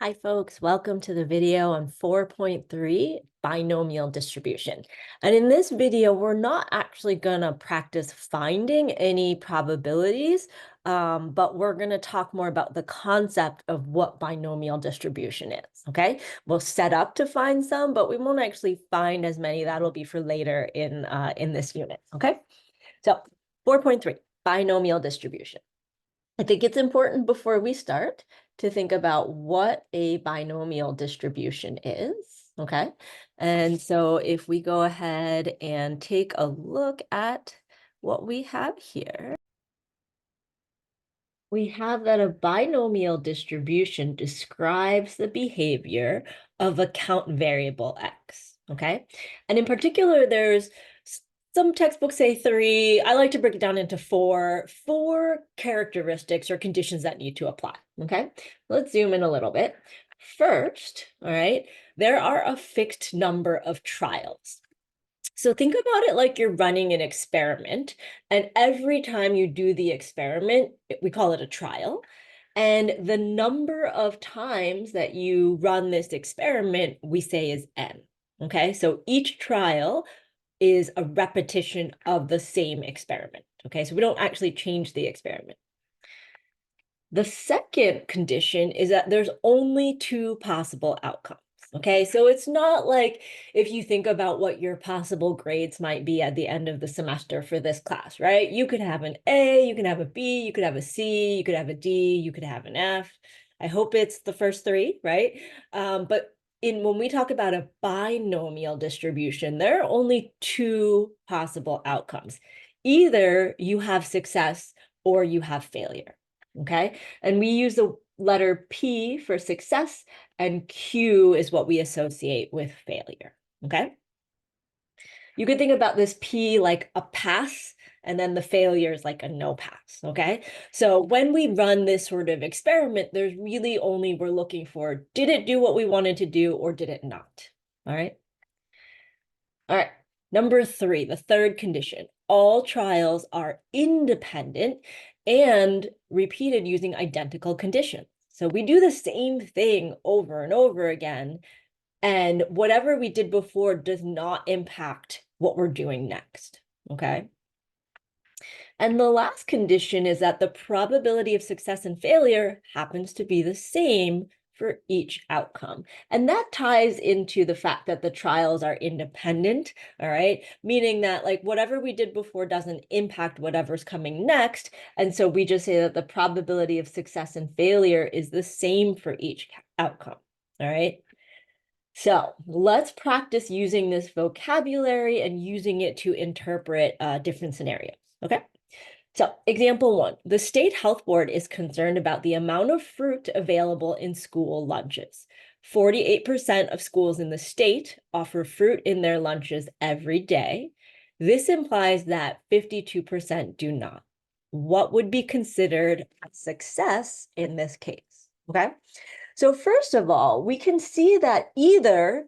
Hi folks, welcome to the video on 4.3 binomial distribution. And in this video, we're not actually going to practice finding any probabilities, but we're going to talk more about the concept of what binomial distribution is, okay? We'll set up to find some, but we won't actually find as many. That'll be for later in this unit, okay? So 4.3, binomial distribution. I think it's important before we start to think about what a binomial distribution is, okay? And so if we go ahead and take a look at what we have here, we have that a binomial distribution describes the behavior of a count variable x, okay? And in particular, there's some textbooks say 3. I like to break it down into four characteristics or conditions that need to apply, okay? Let's zoom in a little bit. First, all right, there are a fixed number of trials. So think about it like you're running an experiment, and every time you do the experiment, we call it a trial. And the number of times that you run this experiment, we say is n. Okay, so each trial is a repetition of the same experiment. Okay, so we don't actually change the experiment. The second condition is that there's only 2 possible outcomes. Okay, so it's not like if you think about what your possible grades might be at the end of the semester for this class, right? You could have an A, you can have a B, you could have a C, you could have a D, you could have an F. I hope it's the first 3, right? But when we talk about a binomial distribution, there are only 2 possible outcomes. Either you have success or you have failure. Okay, and we use the letter P for success, and Q is what we associate with failure. Okay, you could think about this P like a pass, and then the failure is like a no pass. Okay, so when we run this sort of experiment, there's really only we're looking for, did it do what we wanted to do or did it not? All right. All right. Number 3, the third condition, all trials are independent and repeated using identical conditions. So we do the same thing over and over again, and whatever we did before does not impact what we're doing next, okay? And the last condition is that the probability of success and failure happens to be the same for each outcome. And that ties into the fact that the trials are independent, all right? Meaning that like whatever we did before doesn't impact whatever's coming next. And so we just say that the probability of success and failure is the same for each outcome, all right? So let's practice using this vocabulary and using it to interpret different scenarios, okay? So example 1, the state health board is concerned about the amount of fruit available in school lunches. 48% of schools in the state offer fruit in their lunches every day. This implies that 52% do not. What would be considered a success in this case? Okay, so first of all, we can see that either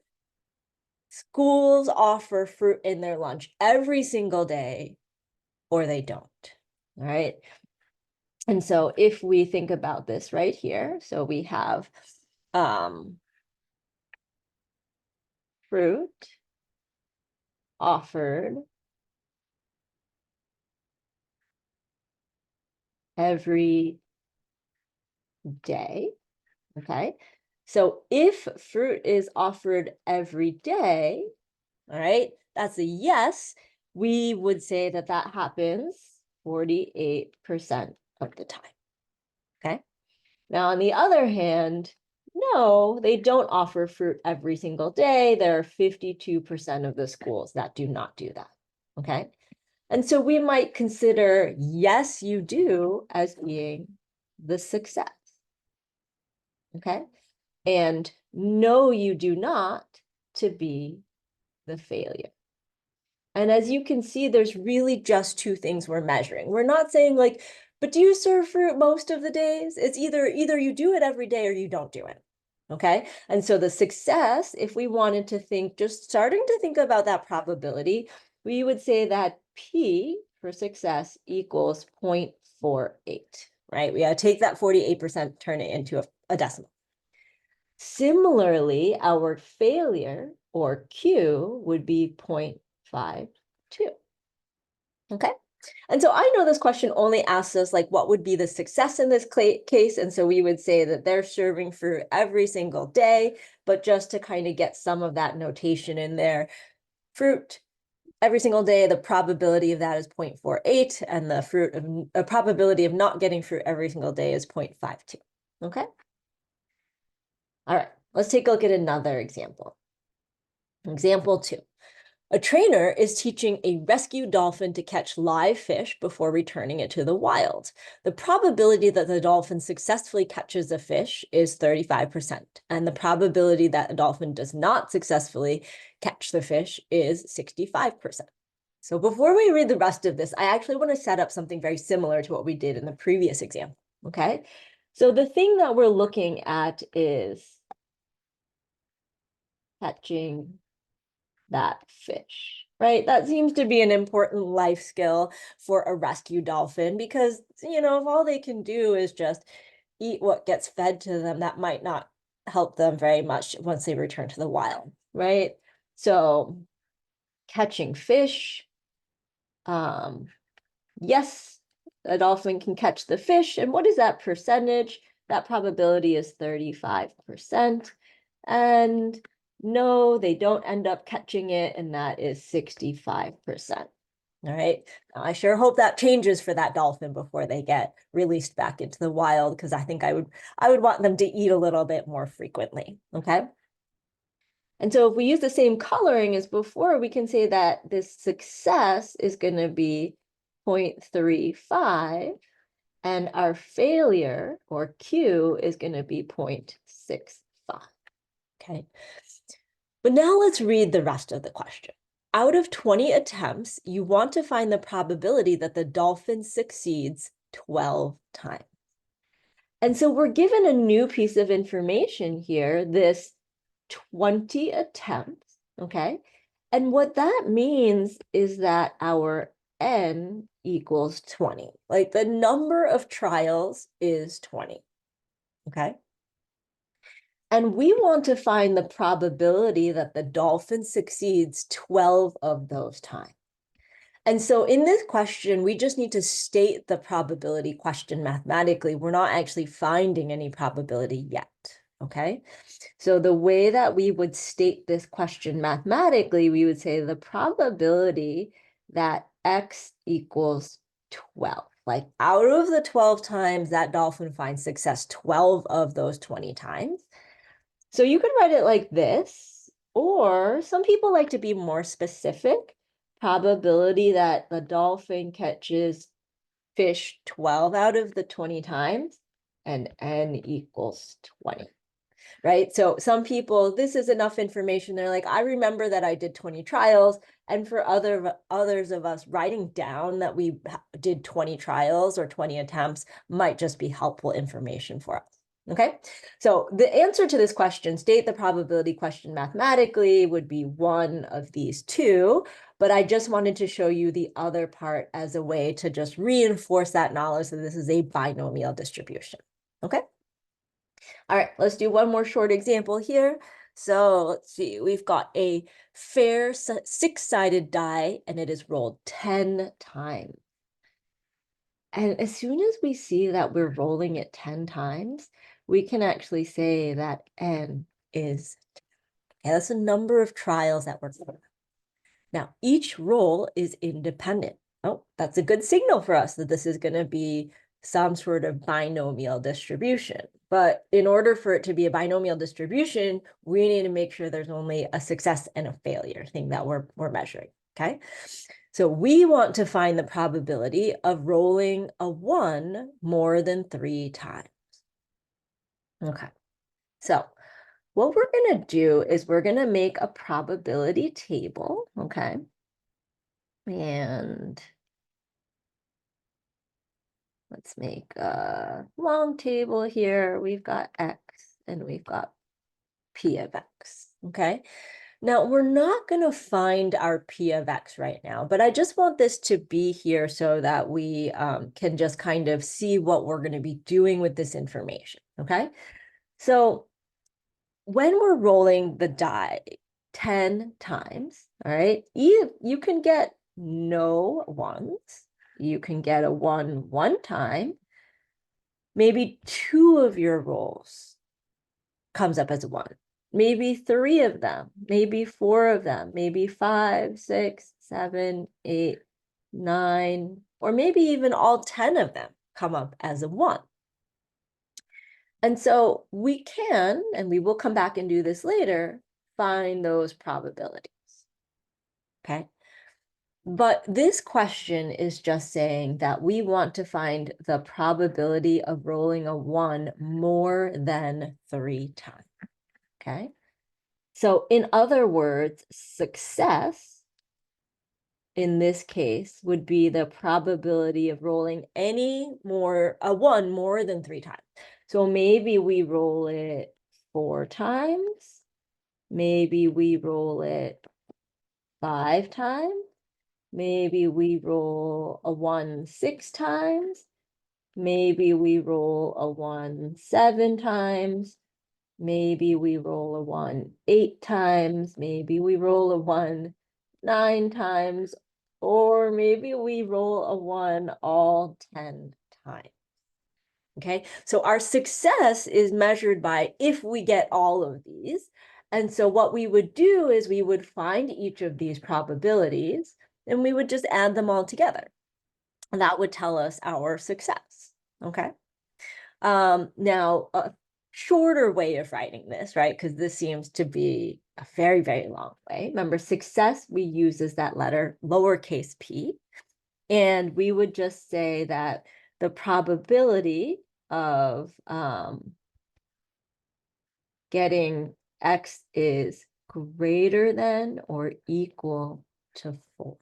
schools offer fruit in their lunch every single day or they don't. All right. And so if we think about this right here, so we have fruit offered every day, okay? So if fruit is offered every day, all right, that's a yes, we would say that that happens 48% of the time, okay? Now, on the other hand, no, they don't offer fruit every single day. There are 52% of the schools that do not do that, okay? And so we might consider, yes, you do as being the success, okay? And no, you do not to be the failure. And as you can see, there's really just 2 things we're measuring. We're not saying like, but do you serve fruit most of the days? It's either you do it every day or you don't do it. Okay. And so the success, if we wanted to think, just starting to think about that probability, we would say that P for success equals 0.48, right? We got to take that 48%, turn it into a decimal. Similarly, our failure, or Q, would be 0.52. Okay? And so I know this question only asks us, like, what would be the success in this case? And so we would say that they're serving fruit every single day, but just to kind of get some of that notation in there, fruit every single day, the probability of that is 0.48, and the probability of not getting fruit every single day is 0.52. Okay? All right, let's take a look at another example. Example 2. A trainer is teaching a rescue dolphin to catch live fish before returning it to the wild. The probability that the dolphin successfully catches a fish is 35%, and the probability that a dolphin does not successfully catch the fish is 65%. So before we read the rest of this, I actually want to set up something very similar to what we did in the previous example, okay? So the thing that we're looking at is catching that fish, right? That seems to be an important life skill for a rescue dolphin because, if all they can do is just eat what gets fed to them, that might not help them very much once they return to the wild, right? So catching fish, yes, a dolphin can catch the fish. And what is that percentage? That probability is 35%. And no, they don't end up catching it, and that is 65%. All right. Now, I sure hope that changes for that dolphin before they get released back into the wild, because I think I would want them to eat a little bit more frequently. Okay. And so if we use the same coloring as before, we can say that this success is going to be 0.35, and our failure, or Q, is going to be 0.65. Okay. But now let's read the rest of the question. Out of 20 attempts, you want to find the probability that the dolphin succeeds 12 times. And so we're given a new piece of information here, this 20 attempts, okay? And what that means is that our N equals 20. Like the number of trials is 20, okay? And we want to find the probability that the dolphin succeeds 12 of those times. And so in this question, we just need to state the probability question mathematically. We're not actually finding any probability yet, okay? So the way that we would state this question mathematically, we would say the probability that X equals 12. Like out of the 12 times that dolphin finds success, 12 of those 20 times. So you could write it like this, or some people like to be more specific. Probability that the dolphin catches fish 12 out of the 20 times, and N equals 20. Right? So some people, this is enough information. They're like, I remember that I did 20 trials. And for others of us, writing down that we did 20 trials or 20 attempts might just be helpful information for us. Okay, so the answer to this question, state the probability question mathematically, would be one of these two, but I just wanted to show you the other part as a way to just reinforce that knowledge that this is a binomial distribution. Okay. All right, let's do one more short example here. So let's see, we've got a fair six-sided die and it is rolled 10 times. And as soon as we see that we're rolling it 10 times, we can actually say that N is 10. Okay, that's a number of trials that we're doing. Now, each roll is independent. Oh, that's a good signal for us that this is going to be some sort of binomial distribution. But in order for it to be a binomial distribution, we need to make sure there's only a success and a failure thing that we're measuring, okay? So we want to find the probability of rolling a 1 more than 3 times. Okay, so what we're going to do is we're going to make a probability table, okay? And let's make a long table here. We've got X and we've got P of X, okay? Now, we're not going to find our P of X right now, but I just want this to be here so that we can just kind of see what we're going to be doing with this information, okay? So when we're rolling the die 10 times, all right, you can get no ones. You can get a one time. Maybe 2 of your rolls comes up as a 1. Maybe 3 of them, maybe 4 of them, maybe 5, 6, 7, 8, 9, or maybe even all 10 of them come up as a 1. And so we can, and we will come back and do this later, find those probabilities. Okay. But this question is just saying that we want to find the probability of rolling a 1 more than 3 times. Okay. So in other words, success in this case would be the probability of rolling a 1 more than 3 times. So maybe we roll it 4 times. Maybe we roll it 5 times. Maybe we roll a 1 6 times. Maybe we roll a 1 7 times. Maybe we roll a 1 8 times. Maybe we roll a 1 9 times. Or maybe we roll a 1 all 10 times. Okay, so our success is measured by if we get all of these. And so what we would do is we would find each of these probabilities and we would just add them all together. And that would tell us our success. Okay. Now, a shorter way of writing this, right? Because this seems to be a very, very long way. Remember, success we use as that letter, lowercase p. And we would just say that the probability of getting x is greater than or equal to 4.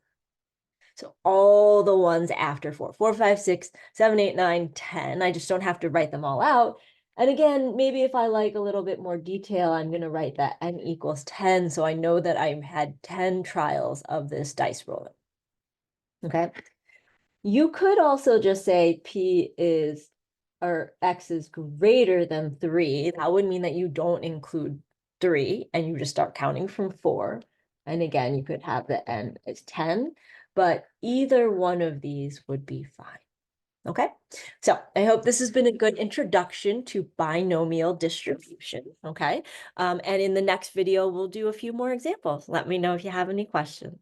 So all the ones after 4, 4, 5, 6, 7, 8, 9, 10. I just don't have to write them all out. And again, maybe if I like a little bit more detail, I'm going to write that n equals 10. So I know that I had 10 trials of this dice rolling. Okay. You could also just say p is, or x is greater than 3. That would mean that you don't include 3 and you just start counting from 4. And again, you could have the n as 10, but either one of these would be fine. Okay, so I hope this has been a good introduction to binomial distribution. Okay, and in the next video, we'll do a few more examples. Let me know if you have any questions.